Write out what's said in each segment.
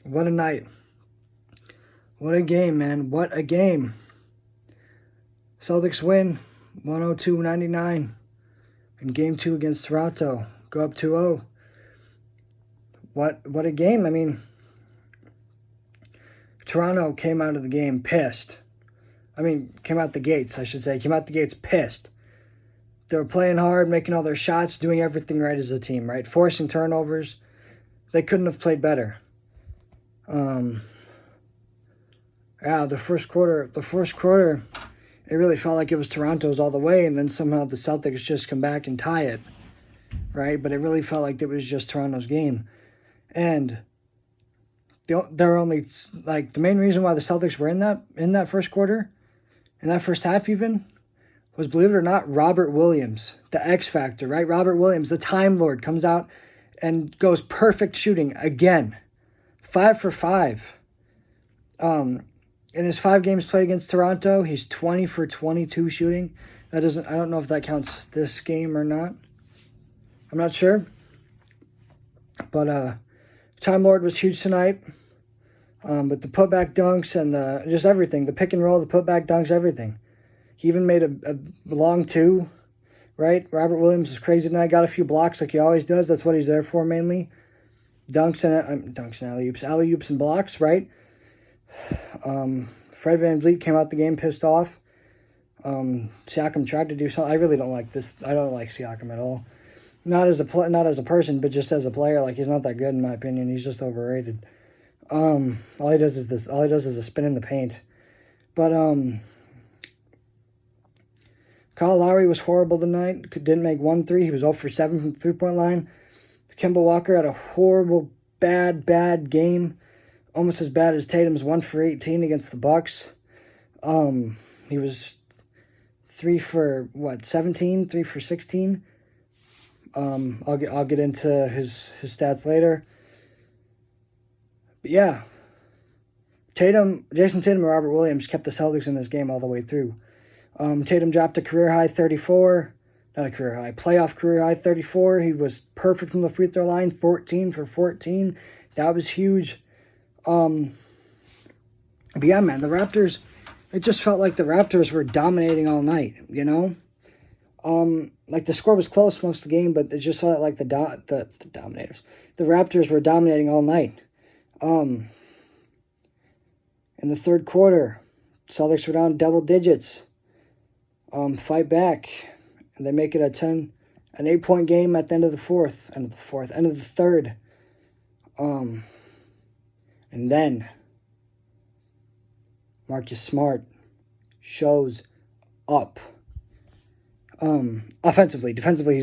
What a night. What a game, man. What a game. Celtics win 102-99 in Game 2 against Toronto. Go up 2-0. What a game. I mean, Toronto came out of the game pissed. Came out the gates, I should say. Came out the gates pissed. They were playing hard, making all their shots, doing everything right as a team, right? Forcing turnovers. They couldn't have played better. The first quarter, it really felt like it was Toronto's all the way, and then somehow the Celtics just come back and tie it, right? But it really felt like it was just Toronto's game. And they're only, like, the main reason why the Celtics were in that first quarter, in that first half even, was, believe it or not, Robert Williams, the X Factor, right? Robert Williams, the Time Lord, comes out and goes perfect shooting again. 5 for 5. In his 5 games played against Toronto, he's 20 for 22 shooting. I don't know if that counts this game or not. I'm not sure. But Time Lord was huge tonight. With the putback dunks and just everything. The pick and roll, the putback dunks, everything. He even made a long 2, right? Robert Williams is crazy tonight. Got a few blocks like he always does. That's what he's there for mainly. Dunks and alley-oops and blocks, right? Fred VanVleet came out the game pissed off. Siakam tried to do something. I really don't like this. I don't like Siakam at all. Not as a person, but just as a player. Like, he's not that good in my opinion. He's just overrated. All he does is a spin in the paint. But Kyle Lowry was horrible tonight. Didn't make 1 3. He was 0 for 7 from the 3-point line. Kemba Walker had a horrible, bad game. Almost as bad as Tatum's 1 for 18 against the Bucks. He was 3 for 17, 3 for 16. I'll get into his stats later. But yeah, Jason Tatum and Robert Williams kept the Celtics in this game all the way through. Tatum dropped a career high 34. Not a career high, playoff career high 34. He was perfect from the free throw line, 14 for 14. That was huge. But yeah, man, the Raptors, it just felt like the Raptors were dominating all night, you know? Like, the score was close most of the game, but it just felt like the Dominators. The Raptors were dominating all night. In the third quarter, Celtics were down double digits. Fight back. And they make it an 8-point game at the end of the third. And then Marcus Smart shows up. Offensively, defensively,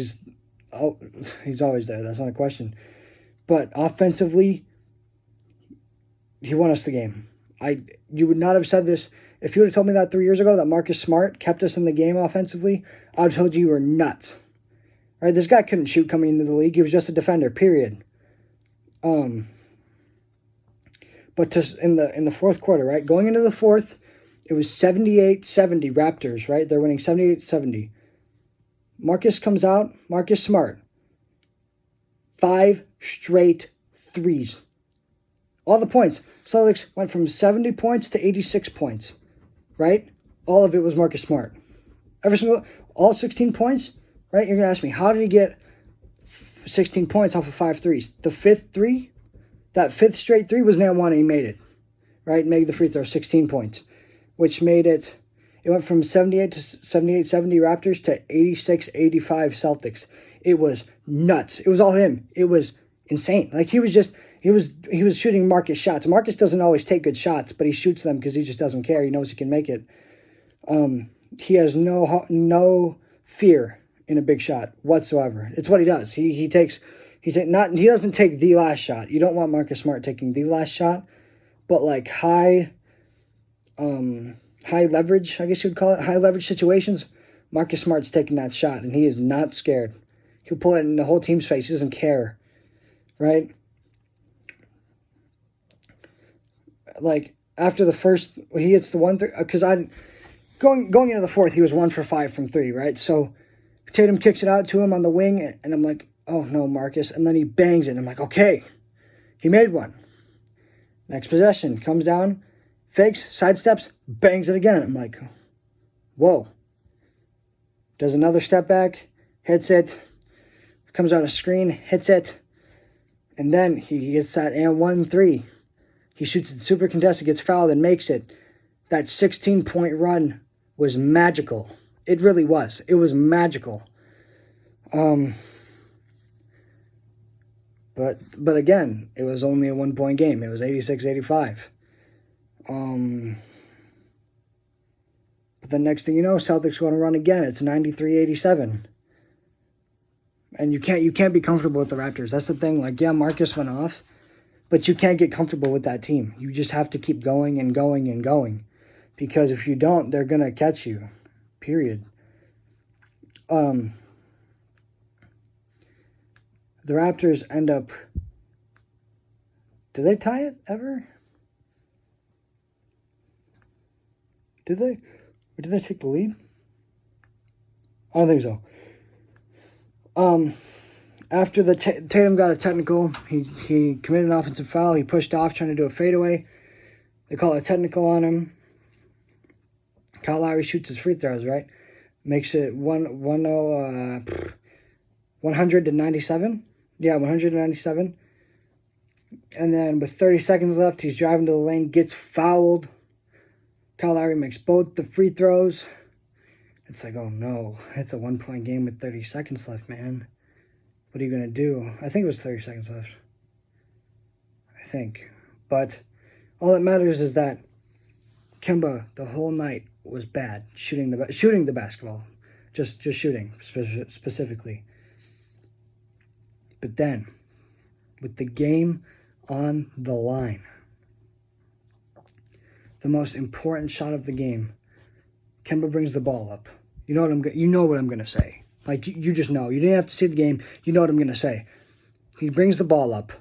he's always there. That's not a question. But offensively, he won us the game. You would not have said this if you would have told me that 3 years ago, that Marcus Smart kept us in the game offensively. I would have told you were nuts. Right? This guy couldn't shoot coming into the league. He was just a defender. Period. But in the fourth quarter, right? Going into the fourth, it was 78-70 Raptors, right? They're winning 78-70. Marcus comes out. Marcus Smart. 5 straight threes. All the points. Celtics went from 70 points to 86 points, right? All of it was Marcus Smart. All 16 points, right? You're going to ask me, how did he get 16 points off of 5 threes? The fifth three, that fifth straight three was nail one and he made it, right? Made the free throw, 16 points, which made it went from 78 to 78-70 Raptors to 86-85 Celtics. It was nuts. It was all him. It was insane. Like, he was shooting Marcus shots. Marcus doesn't always take good shots, but he shoots them because he just doesn't care. He knows he can make it. He has no fear in a big shot whatsoever. It's what he does. He doesn't take the last shot. You don't want Marcus Smart taking the last shot, but like high leverage, I guess you would call it, high leverage situations, Marcus Smart's taking that shot and he is not scared. He'll pull it in the whole team's face. He doesn't care, right? Like, after the first, he hits the 1-3, because going into the fourth, he was 1 for 5 from 3, right? So Tatum kicks it out to him on the wing, and I'm like, oh no, Marcus, and then he bangs it, and I'm like, okay, he made one. Next possession, comes down, fakes, sidesteps, bangs it again. I'm like, whoa. Does another step back, hits it, comes out a screen, hits it, and then he gets that and 1-3. He shoots it super contested, gets fouled, and makes it. That 16-point run was magical. It really was. It was magical. But again, it was only a 1-point game. It was 86-85. But the next thing you know, Celtics going to run again. It's 93-87. And you can't be comfortable with the Raptors. That's the thing. Like, yeah, Marcus went off, but you can't get comfortable with that team. You just have to keep going and going and going. Because if you don't, they're going to catch you. Period. The Raptors end up... Did they tie it ever? Did they? Or did they take the lead? I don't think so. After the Tatum got a technical, he committed an offensive foul. He pushed off trying to do a fadeaway. They call a technical on him. Kyle Lowry shoots his free throws, right? Makes it 100-97. Yeah, 197. And then with 30 seconds left, he's driving to the lane, gets fouled. Kyle Lowry makes both the free throws. It's like, oh no, it's a 1-point game with 30 seconds left, man. What are you going to do? I think it was 30 seconds left. I think. But all that matters is that Kemba, the whole night, was bad shooting the basketball. Just shooting, specifically. But then, with the game on the line, the most important shot of the game, Kemba brings the ball up. You know what I'm going to say. Like, you just know. You didn't have to see the game. You know what I'm going to say. He brings the ball up,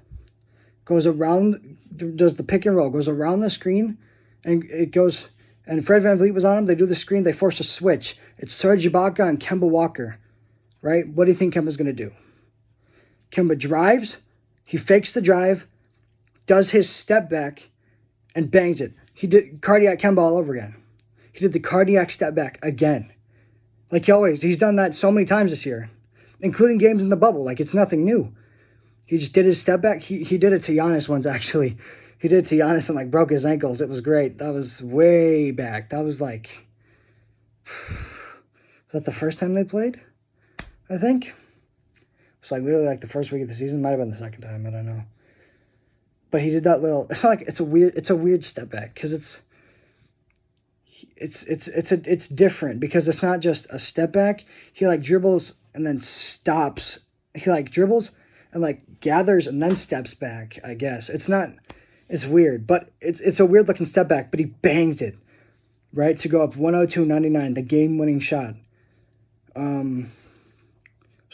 goes around, does the pick and roll, goes around the screen, and it goes, and Fred VanVleet was on him. They do the screen. They force a switch. It's Serge Ibaka and Kemba Walker, right? What do you think Kemba's going to do? Kemba drives. He fakes the drive, does his step back, and bangs it. He did cardiac Kemba all over again. He did the cardiac step back again. Like he's done that so many times this year, including games in the bubble. Like, it's nothing new. He just did his step back. He did it to Giannis once, actually. He did it to Giannis and, like, broke his ankles. It was great. That was way back. That was, like... Was that the first time they played? I think. It was, like, literally, like, the first week of the season. Might have been the second time. I don't know. But he did that little... It's not like... It's a weird step back, because it's different, because it's not just a step back. He, like, dribbles and then stops. He, like, dribbles and, like, gathers and then steps back, I guess. It's weird, but it's a weird looking step back, but he banged it, right, to go up 102-99, the game-winning shot. So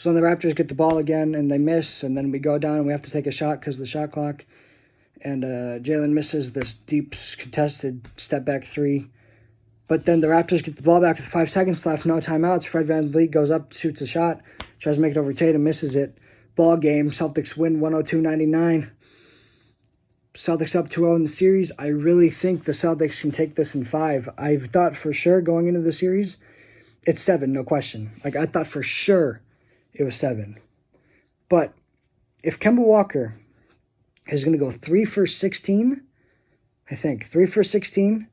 then the Raptors get the ball again, and they miss, and then we go down, and we have to take a shot because of the shot clock. And Jalen misses this deep contested step-back three. But then the Raptors get the ball back with 5 seconds left, no timeouts. Fred VanVleet goes up, shoots a shot, tries to make it over Tatum, misses it. Ball game, Celtics win 102-99. Celtics up 2-0 in the series. I really think the Celtics can take this in 5. I thought for sure going into the series, it's 7, no question. Like, I thought for sure it was 7. But if Kemba Walker is going to go 3 for 16, I think, 3 for 16,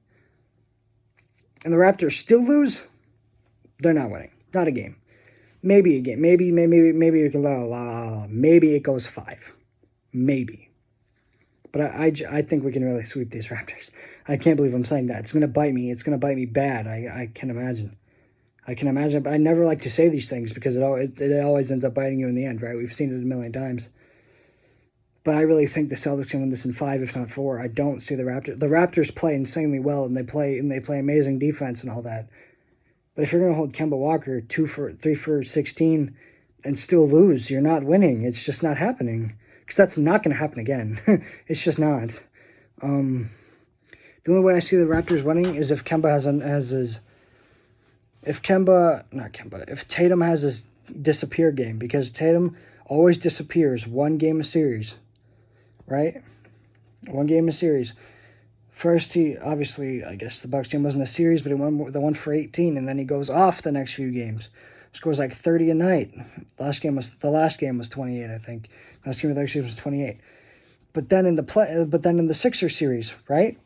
and the Raptors still lose, they're not winning. Not a game. Maybe a game. Maybe it goes 5. Maybe. But I think we can really sweep these Raptors. I can't believe I'm saying that. It's going to bite me. It's going to bite me bad. I can imagine. But I never like to say these things because it always ends up biting you in the end, right? We've seen it a million times. But I really think the Celtics can win this in 5, if not 4. I don't see the Raptors. The Raptors play insanely well, and they play amazing defense and all that. But if you're going to hold Kemba Walker 3 for 16 and still lose, you're not winning. It's just not happening. Because that's not going to happen again. It's just not. The only way I see the Raptors winning is if Kemba if Tatum has his disappear game, because Tatum always disappears one game a series, right? One game a series. First, he obviously, I guess the Bucks game wasn't a series, but he won the one for 18, and then he goes off the next few games. Scores like 30 a night. The last game was 28, I think. Last game of the series was 28. But then in the Sixers series, right?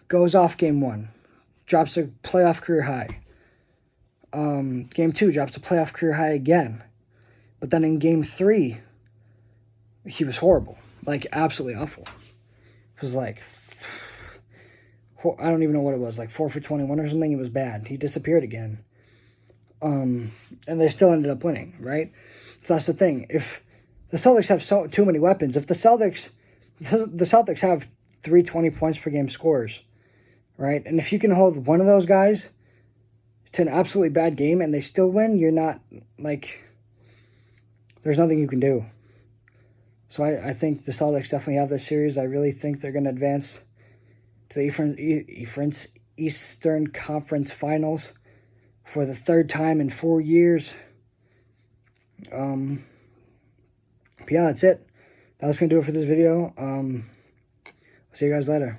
Goes off game 1, drops a playoff career high. Game 2 drops a playoff career high again. But then in game 3, he was horrible, like absolutely awful. It was like, I don't even know what it was, like 4 for 21 or something. It was bad. He disappeared again. And they still ended up winning, right? So that's the thing. If the Celtics have too many weapons, if the Celtics have 320 points per game scorers, right? And if you can hold one of those guys to an absolutely bad game and they still win, you're not, like, there's nothing you can do. So I think the Celtics definitely have this series. I really think they're going to advance to the Eastern Conference Finals for the third time in 4 years. But yeah, that's it. That's going to do it for this video. See you guys later.